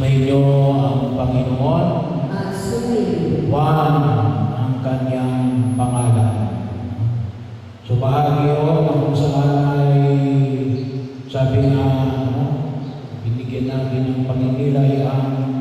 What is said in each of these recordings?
Sumainyo ang Panginoon. At sumainyo. Juan ang kanyang pangalan. So bahagyo na kung saan ay sabi nga, binigyan natin ng paninilay ang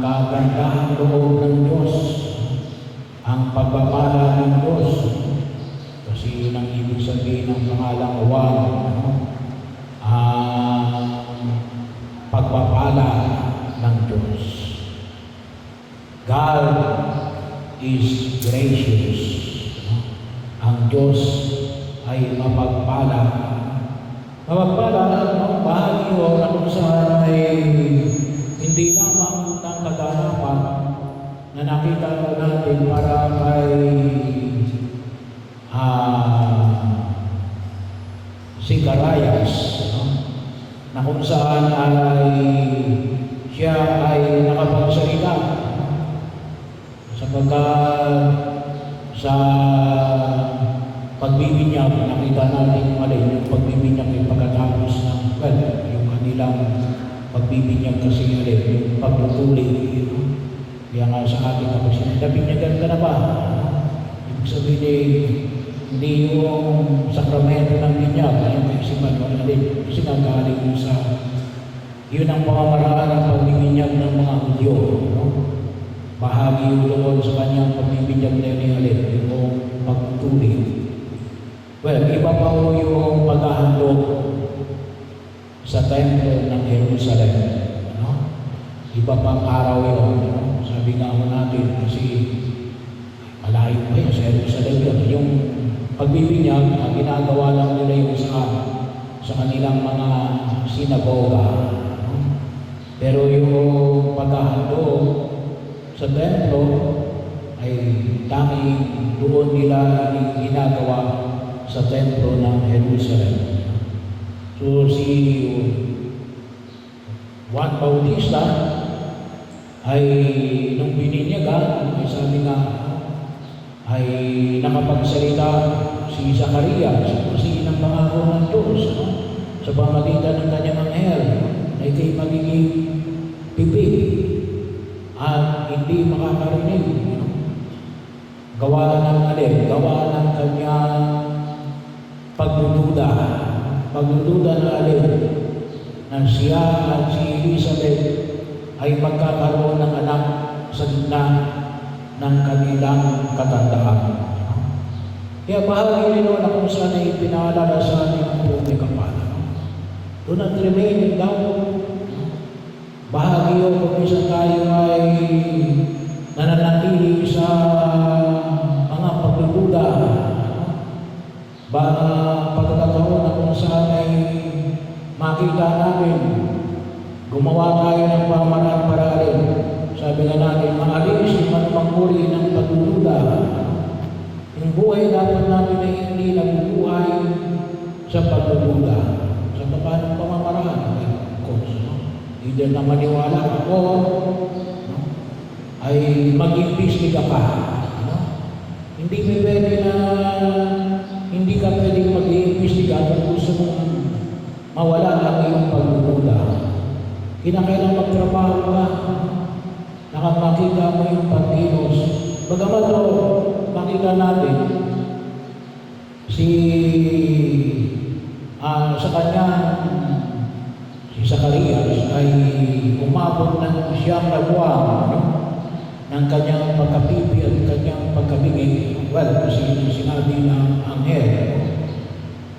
kagandahan loob ng Diyos, ang pagpapala ng Diyos. Kasi yun ang ibig sabihin ng pangalang Juan, ang pagpapala ng Diyos. God is gracious. Ang Diyos ay mapagpala. Mapagpala ang bahagyo na kung saan ay hindi lamang ng kaganapan na nakita natin para kay Zacarias, na kung saan ay siya ay nakapagsalita sapagkat sa pagbibinyag, nakita natin yung pagbibinyag ay pagkatapos ng, yung kanilang pagbibinyag kasi yung pagtutuli. Kaya nga sa ating kapag nabinyagan ka na ba? Ibig sabihin hindi yung sakramento ng binyag, yung kaisipan, wala din. Kasi nagaling yung sa, yun ang pamamaraan ng pagbibinyag ng mga Hudyo. Bahagi yung doon sa kanyang pagbibinyag na yun yung pagtutuli. Well, iba pa po yung paghahandog sa templo ng Jerusalem. Iba pang araw yun. Sabi nga mo natin, kasi malayo pa yun sa Jerusalem yun. Yung pagbibinyag, ang ginagawa lang nila yung sa kanilang mga sinagoga. Pero yung paghahandog sa templo ay tanging doon nila ginagawa sa templo ng Jerusalem. So si Juan Bautista ay nung bininyagan, ay sabi nga, ay nakapagsalita si Zacarias kasi ng pangako ng Diyos sa pamagitan ng kanyang anghel ay kay magiging pipig at hindi makakarinig. Gawa ng kanyang pagdududa na na siya at si Elizabeth ay magkakaroon ng anak sa gitna ng kanilang katandaan. Kaya bahagi nito na kung saan ay pinaalala sa ating buong kapala. Do not remain in doubt. Bahagi yun kung isa tayo ay nananatili sa mga pagdududa. Pagkakataon na kung saan ay makita natin, gumawa tayo ng pamamaraan paralel. Sabi nga natin, maalis yung anumang uri ng pagdududa. Yung buhay dapat natin ay hindi nagbubuhay sa pagdududa. Sa paano pamamaraan? Either na maniwala ako, ay mag-imbestiga ka. Hindi ka pwedeng mag-iimbestiga kung gusto mong mawala ang iyong pagdududa. Kinakailang magtrabaho ka, nakamakita mo yung pagkilos. Bagamat makita natin sa kanya, si Zacarias ay umabot ng siyang na buwan ng kanyang pagkapipi at kanyang pagkabingi. Well, kasi yung sinabi ng anghel.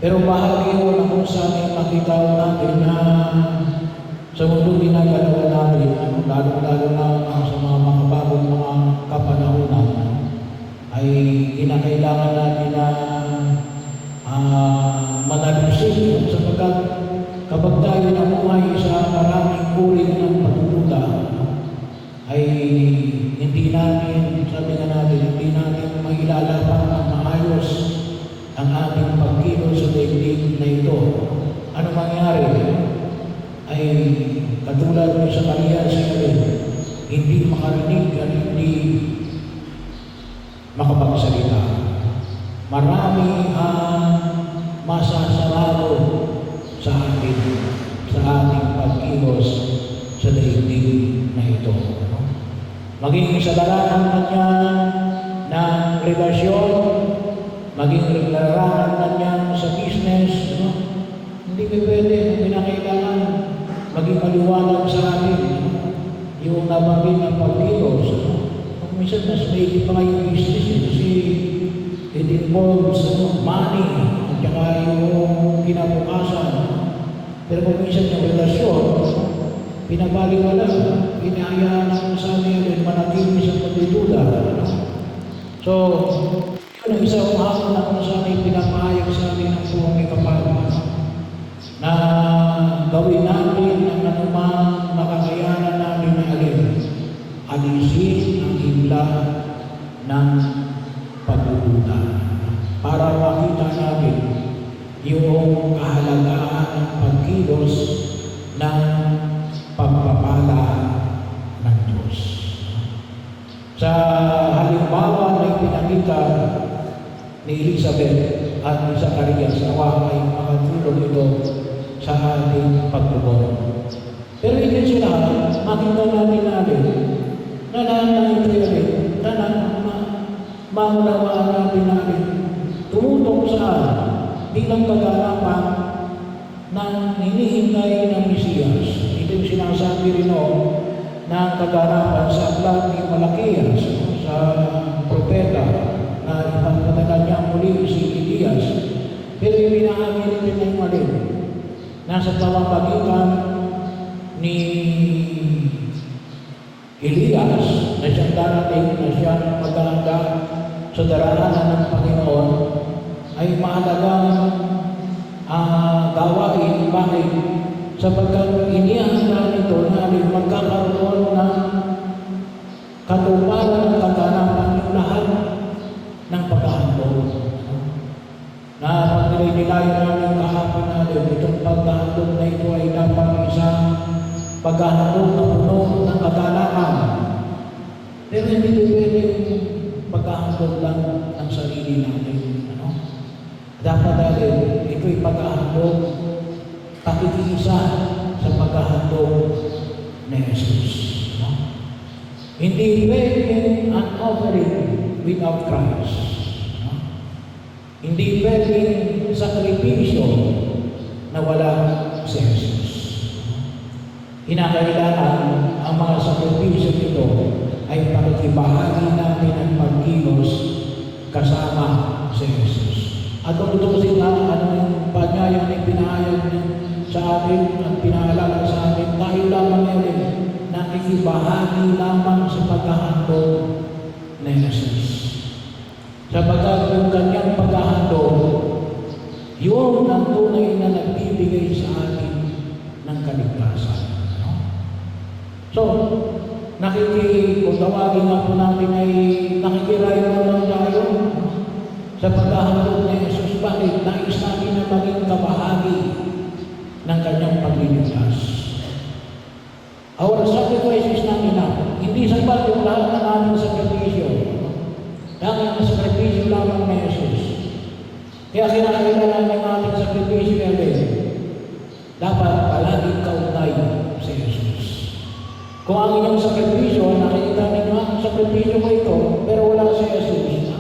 Pero bahagi yun na kung saan makita natin na sa mundo ginagalaw natin, lalo-lalo na sa mga bagong mga kapanahunan, ay kinakailangan natin na manalusin sapagkat kapag tayo namuhay sa maraming uri ng pagdududa, ay hindi natin, sabi nga natin, hindi natin mailalaban ang maayos ang ating pagkilos sa daigdig na ito. Ano mangyari? Ay katulad ng sa Zacarias, hindi makarinig at hindi makapagsalita. Marami ang masasarado sa ating pagkilos sa daigdig na ito. Ano? Maging sa larangan man yan ng relasyon, maging larangan man yan sa business, ano? Hindi pa pwede, pinakailangan maging maliwanag sa atin, ano? Yung nabanggit ng pagkilos, ano? Kung minsan mas may pa ngayong business, kasi it involves money, at saka yung kinabukasan. Pero kung minsan yung relasyon, pinabaliwala, inayaan ang sa amin, manatili sa pagdududa. So, yun ang isang hapon na kung sa amin, pinapahayag sa amin ng buong kapal na gawin natin ang anumang makakayanan namin na alisin ang himla ng pagdududa para makita natin yung kahalagaan ng pagkilos ng pagpapala ng Diyos. Sa halimbawa na ipinakita ni Elizabeth at ni Zacarias, nawa ay makatulong ito sa ating pagtugon. Pero hindi sila, makita natin na nangyayari, na maunawaan natin tumutok saan bilang kaganapan ng hinihintay ng Mesiyas. Ito yung sinasabi rin ng kaganapan sa aklat ni Malakias, sa propeta, na ipagpadala niya muli si Elias. Pero yung binahagi rin ng mali, nasa pamamagitan ni Elias, na siyang darating, na siyang maghahanda sa daraanan ng Panginoon, ay mahalagang gawain. Bakit? Sapagkat inihanda nito na magkakaroon ng katuparan ng kaganapan yung lahat ng paghahandog. Na pag nilinilayan namin kahapon natin, itong paghahandog na ito ay dapat isang paghahandog na puno ng kaganapan. Pero hindi pwede paghahandog lang ng sarili natin. Dapat dahil ito'y paghahandog, pakikiisa sa paghahandog ni Jesus. Hindi pwede an offering without Christ. Hindi pwede sakripisyo na wala si Jesus. Kinakailangan ang mga sakripisyo nito ay pakikibahagi natin ang pagkilos kasama si Jesus. At kung tutusin na anong panyayang na pinahayag sa atin at pinaalala sa atin, tayo lamang ngayon na ikibahagi lamang sa paghahandog ni Jesus. Sapagkat yung kanyang paghahandog, yun ang tunay na nagbibigay sa atin ng kaligtasan. So, kung tawagin nga po natin ay nakikirayo lang tayo sa paghahandog ni Jesus. Bakit? Nais natin na maging kabahagi ng kanyang pagliligtas. Our sacrifice is not enough. Hindi sapat yung lahat ng aming sakripisyo. Dahil ang sakripisyo lamang ni Jesus. Kaya kinakailangan ng ating sakripisyo natin, dapat palaging kaugnay si Jesus. Kung ang inyong sakripisyo, nakikita ninyo ang sakripisyo ko ito, pero wala si Jesus,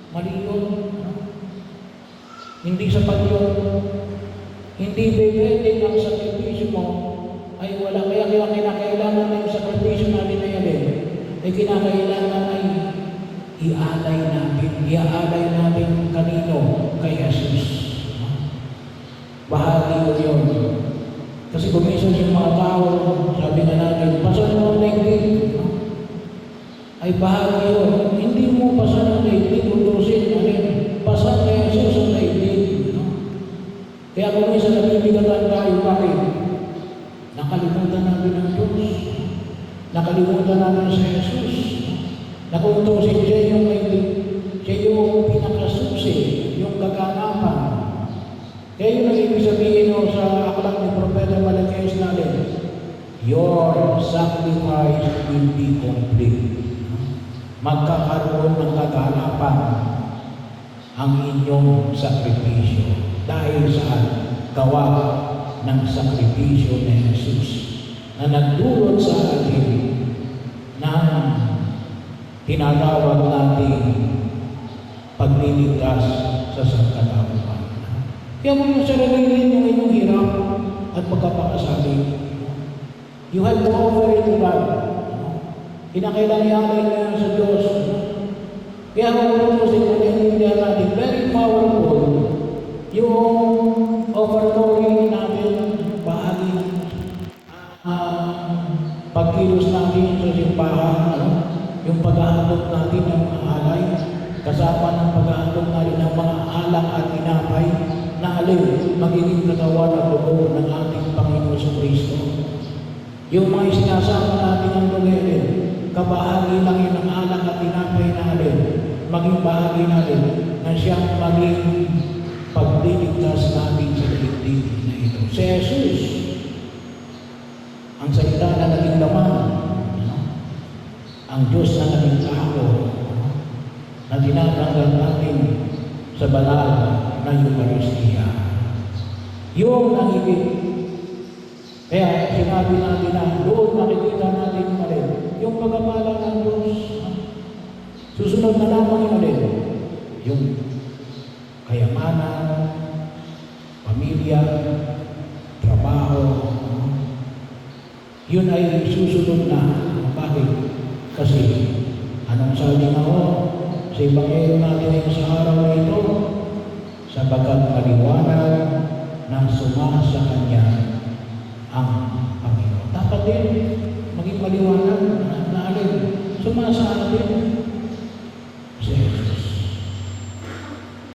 mali yun. Hindi sapat yun. Hindi pwede ang sakripisyo mo ay wala. Kaya kinakailangan na yung sakripisyo natin na yan ay kinakailangan ay ialay natin kanino? Kay Jesus. Bahagi ko yun. Kasi kumisan yung mga tao, sabi na natin, pasan mo ang daigdig. Ay bahagi yun. Hindi mo pasan ang daigdig, utusin pasan na Jesus ang daigdig. Kaya kumisan nabibigatan tayo, bakit? Nakalimutan natin ang Diyos. Nakalimutan natin sa Jesus. Nakutusin siya yung pinakasusi, yung kaganapan. Kaya yun ang ibig sabihin sa aklat ni Propeta Malakias natin, your sacrifice will be complete. Magkakaroon ng kaganapan ang inyong sakripisyo. Dahil sa gawa ng sakripisyo ni Jesus na nagdulot sa atin ng tinatawag natin pagliligtas sa sangkatauhan. Kaya mo yung sarili yung inyong hirap at pagkapakasabi. You have to offer it to God. Kinakailangan niya sa Diyos. Kaya kung ito sa inyo natin, very powerful yung offertory natin, bahagi ng pagkilos natin sa simbahan, yung paghahandog natin ng mga alay, kasama ng paghahandog natin ng mga alak at inapay na alin magiging katawan at dugo ng ating Panginoon sa Kristo. Yung mga sinasama natin ng lugar, kabahagi lang yun ng alak at inapay na alin, maging bahagi natin na siyang maging pagliligtas natin sa daigdig na ito. Si Jesus, ang salita na naging laman, ang Diyos na naging tao, na tinatanggal natin sa banal na Eucharistia. Yung nangibig. Kaya sinabi natin na doon nakikita natin yung pagpapala ng Diyos. Susunod na lamang yung kayamanan, pamilya, trabaho. Yun ay susunod na. Bakit? Kasi anong sabi nga sa Ebanghelyo natin sa araw na ito? Sapagkat maliwanag na sumasa Kanya ang Panginoon. Dapat din maging maliwanag na alin. Sumasa atin.